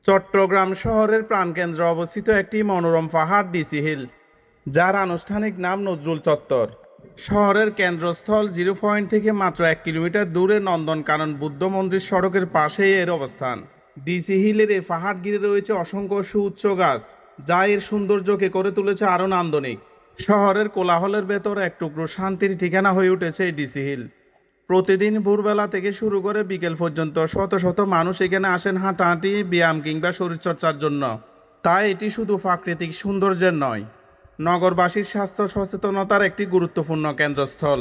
চট্টগ্রাম শহরের প্রাণকেন্দ্রে অবস্থিত একটি মনোরম পাহাড় ডিসি হিল, যার আনুষ্ঠানিক নাম নজরুল চত্বর। শহরের কেন্দ্রস্থল 0 পয়েন্ট থেকে মাত্র 1 কিলোমিটার দূরে নন্দনকানন বুদ্ধ মন্দির সড়কের পাশেই এর অবস্থান। ডিসি হিলের এই পাহাড় ঘিরে রয়েছে অসংখ্য সুউচ্চ গাছ, যা এর সৌন্দর্যকে করে তুলেছে আরও নান্দনিক। শহরের কোলাহলের ভেতর এক টুকরো শান্তির ঠিকানা হয়ে উঠেছে এই ডিসি হিল। প্রতিদিন ভোরবেলা থেকে শুরু করে বিকেল পর্যন্ত শত শত মানুষ এখানে আসেন হাঁটাহাঁটি, ব্যায়াম কিংবা শরীরচর্চার জন্য। তাই এটি শুধু প্রাকৃতিক সৌন্দর্যের নয়, নগরবাসীর স্বাস্থ্য সচেতনতার একটি গুরুত্বপূর্ণ কেন্দ্রস্থল।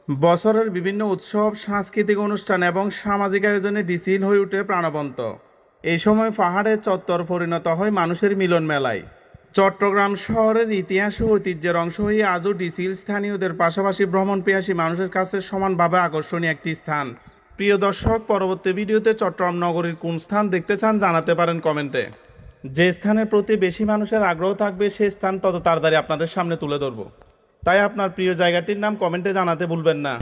বছরের বিভিন্ন উৎসব, সাংস্কৃতিক অনুষ্ঠান এবং সামাজিক আয়োজনে ডিসি হিল হয়ে ওঠে প্রাণবন্ত। এই সময় পাহাড়ের চত্বর পরিণত হয় মানুষের মিলন মেলায়। চট্টগ্রাম শহরের ইতিহাস ও ঐতিহ্যের অংশ হয়ে আজও ডিসি হিল স্থানীয়দের পাশাপাশি ভ্রমণপিয়াসী মানুষের কাছে সমানভাবে আকর্ষণীয় একটি স্থান। প্রিয় দর্শক, পরবর্তী ভিডিওতে চট্টগ্রাম নগরীর কোন স্থান দেখতে চান জানাতে পারেন কমেন্টে। যে স্থানের প্রতি বেশি মানুষের আগ্রহ থাকবে সেই স্থান তত তাড়াতাড়ি আপনাদের সামনে তুলে ধরব। তাই আপনার প্রিয় জায়গাটির নাম কমেন্টে জানাতে ভুলবেন না।